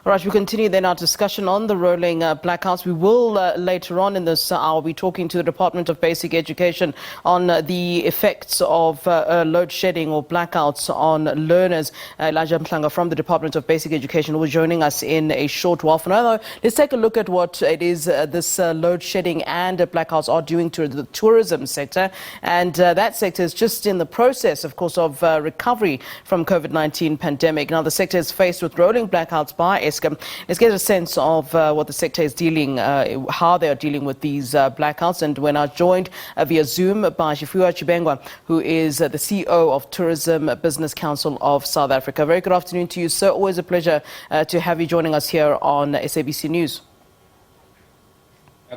All right, we continue then our discussion on the rolling blackouts. We will later on in this hour be talking to the Department of Basic Education on the effects of load shedding or blackouts on learners. Elijah Mhlanga from the Department of Basic Education will be joining us in a short while. For now, though, let's take a look at what it is this load shedding and blackouts are doing to the tourism sector. And that sector is just in the process, of course, of recovery from COVID-19 pandemic. Now, the sector is faced with rolling blackouts by Eskom. Let's get a sense of what the sector is dealing, how they are dealing with these blackouts. And we're now joined via Zoom by Tshifhiwa Tshivhengwa, who is the CEO of Tourism Business Council of South Africa. Very good afternoon to you, sir. Always a pleasure to have you joining us here on SABC News.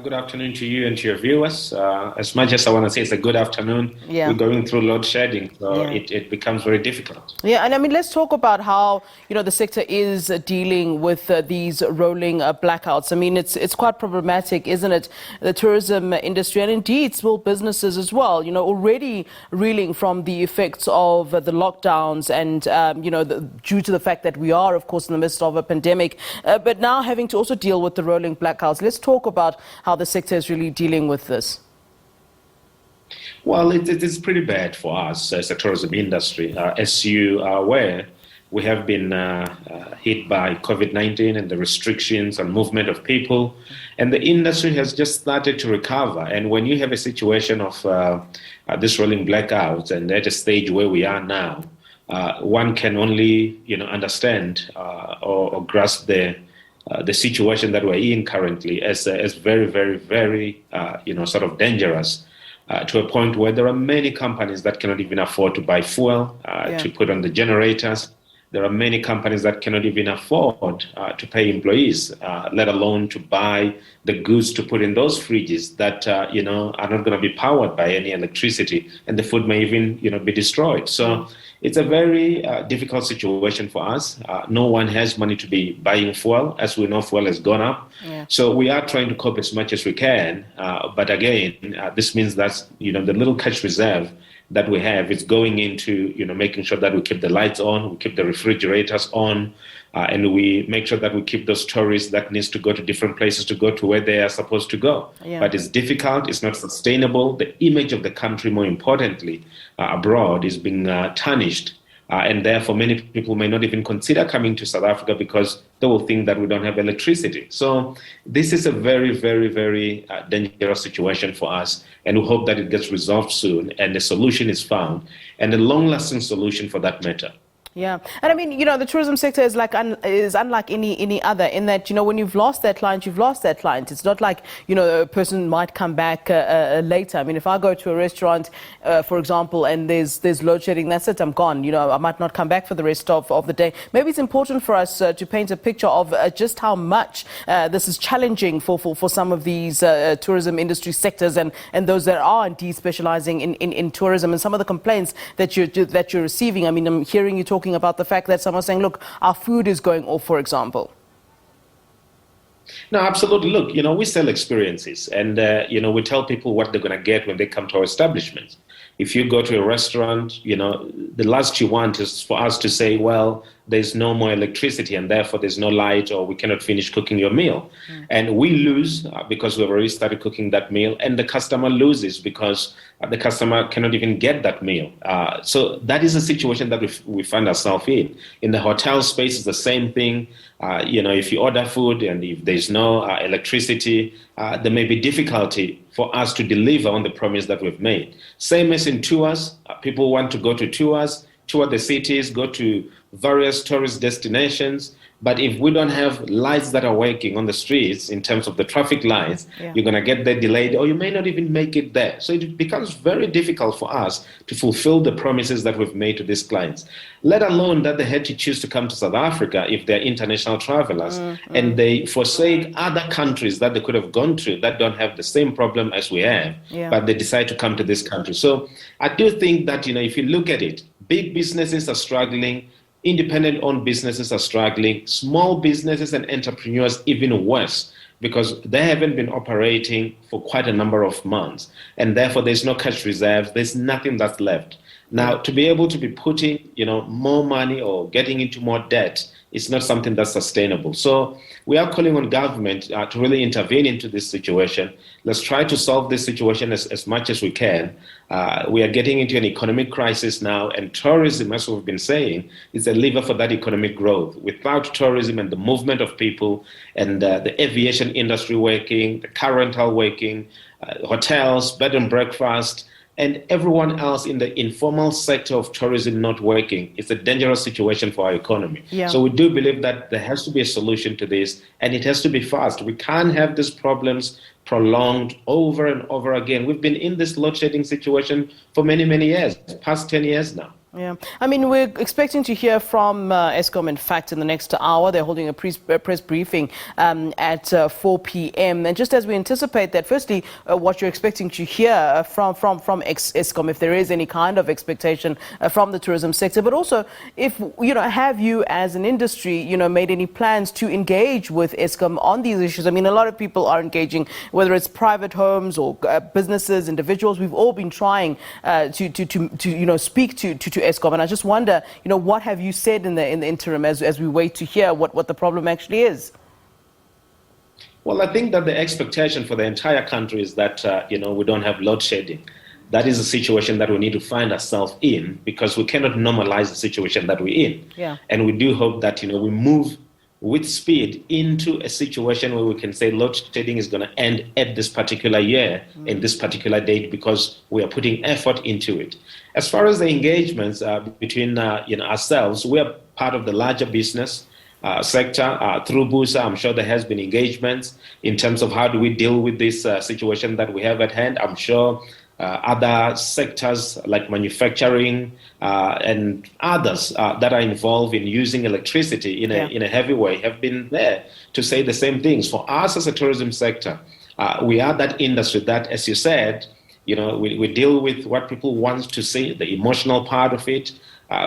Good afternoon to you and to your viewers. As much as I want to say it's a good afternoon, we're going through load shedding, so it becomes very difficult. Yeah, and I mean, let's talk about how, the sector is dealing with these rolling blackouts. I mean, it's quite problematic, isn't it? The tourism industry and indeed small businesses as well, already reeling from the effects of the lockdowns and, due to the fact that we are, of course, in the midst of a pandemic, but now having to also deal with the rolling blackouts. Let's talk about how the sector is really dealing with this. Well, it is pretty bad for us as a tourism industry. As you are aware, we have been hit by COVID-19 and the restrictions on movement of people, and the industry has just started to recover. And when you have a situation of this rolling blackouts and at a stage where we are now, one can only understand or grasp the situation that we're in currently as very, very, very, sort of dangerous to a point where there are many companies that cannot even afford to buy fuel to put on the generators. There are many companies that cannot even afford to pay employees, let alone to buy the goods to put in those fridges that, are not going to be powered by any electricity, and the food may even, be destroyed. So it's a very difficult situation for us. No one has money to be buying fuel. As we know, fuel has gone up. Yeah. So we are trying to cope as much as we can. But again, this means that, the little cash reserve that we have is going into, making sure that we keep the lights on, we keep the refrigerators on, and we make sure that we keep those tourists that needs to go to different places to go to where they are supposed to go. Yeah. But it's difficult, it's not sustainable. The image of the country, more importantly, abroad is being tarnished. And therefore, many people may not even consider coming to South Africa because they will think that we don't have electricity. So this is a very, very, very dangerous situation for us. And we hope that it gets resolved soon and a solution is found, and a long-lasting solution for that matter. Yeah. And I mean, the tourism sector is unlike any other in that, when you've lost that client, you've lost that client. It's not like, a person might come back later. I mean, if I go to a restaurant, for example, and there's load shedding, that's it, I'm gone. I might not come back for the rest of the day. Maybe it's important for us to paint a picture of just how much this is challenging for some of these tourism industry sectors and those that are indeed specializing in tourism, and some of the complaints that you're receiving. I mean, I'm hearing you talking about the fact that someone's saying, look, our food is going off, for example. No, absolutely. Look, we sell experiences, and, we tell people what they're going to get when they come to our establishments. If you go to a restaurant, the last you want is for us to say, well, there's no more electricity and therefore there's no light, or we cannot finish cooking your meal. And we lose because we've already started cooking that meal, and the customer loses because the customer cannot even get that meal. So that is a situation that we find ourselves in. In the hotel space, it's the same thing. If you order food and if there's no electricity, there may be difficulty for us to deliver on the promise that we've made. Same as in tours. People want to go to tours, tour the cities, go to various tourist destinations. But if we don't have lights that are working on the streets in terms of the traffic lights, you're going to get there delayed, or you may not even make it there. So it becomes very difficult for us to fulfill the promises that we've made to these clients, let alone that they had to choose to come to South Africa if they're international travelers, and they forsake other countries that they could have gone to that don't have the same problem as we have, but they decide to come to this country. So I do think that, if you look at it, big businesses are struggling, independent-owned businesses are struggling, small businesses and entrepreneurs even worse, because they haven't been operating for quite a number of months, and therefore there's no cash reserves, there's nothing that's left. Now, to be able to be putting, more money or getting into more debt it's not something that's sustainable. So we are calling on government to really intervene into this situation. Let's try to solve this situation as much as we can. We are getting into an economic crisis now, and tourism, as we've been saying, is a lever for that economic growth. Without tourism and the movement of people and the aviation industry working, the car rental working, hotels, bed and breakfast, and everyone else in the informal sector of tourism not working, it's a dangerous situation for our economy. Yeah. So we do believe that there has to be a solution to this, and it has to be fast. We can't have these problems prolonged over and over again. We've been in this load shedding situation for many, many years, past 10 years now. Yeah, I mean, we're expecting to hear from Eskom, in fact, in the next hour. They're holding a press briefing at 4 p.m. And just as we anticipate that, firstly, what you're expecting to hear from Eskom, if there is any kind of expectation from the tourism sector, but also if, have you as an industry, made any plans to engage with Eskom on these issues? I mean, a lot of people are engaging, whether it's private homes or businesses, individuals. We've all been trying to speak to Eskom, and I just wonder, what have you said in the interim as we wait to hear what the problem actually is? Well, I think that the expectation for the entire country is that we don't have load shedding. That is a situation that we need to find ourselves in, because we cannot normalize the situation that we're in. Yeah. And we do hope that we move with speed into a situation where we can say load shedding is going to end at this particular year, in this particular date, because we are putting effort into it. As far as the engagements between ourselves, we are part of the larger business sector. Through BUSA, I'm sure there has been engagements in terms of how do we deal with this situation that we have at hand. I'm sure other sectors like manufacturing and others that are involved in using electricity in a heavy way have been there to say the same things. For us as a tourism sector, we are that industry that, as you said, we deal with what people want to see, the emotional part of it.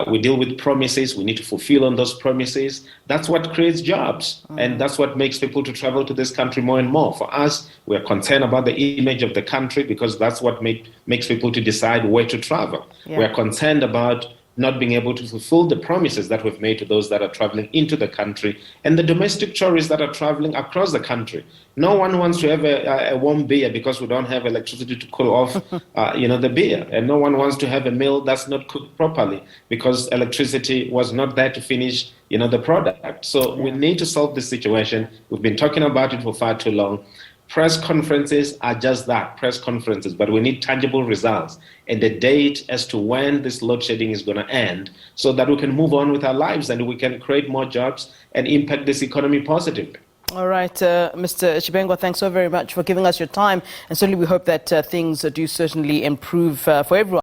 We deal with promises. We need to fulfill on those promises. That's what creates jobs. And that's what makes people to travel to this country more and more. For us, we are concerned about the image of the country, because that's what makes people to decide where to travel. Yeah. We are concerned about not being able to fulfill the promises that we've made to those that are traveling into the country and the domestic tourists that are traveling across the country. No one wants to have a warm beer because we don't have electricity to cool off the beer. And no one wants to have a meal that's not cooked properly because electricity was not there to finish the product. So we need to solve this situation. We've been talking about it for far too long. Press conferences are just that, press conferences, but we need tangible results and a date as to when this load shedding is going to end, so that we can move on with our lives and we can create more jobs and impact this economy positively. All right, Mr. Tshivhengwa, thanks so very much for giving us your time, and certainly we hope that things do certainly improve for everyone.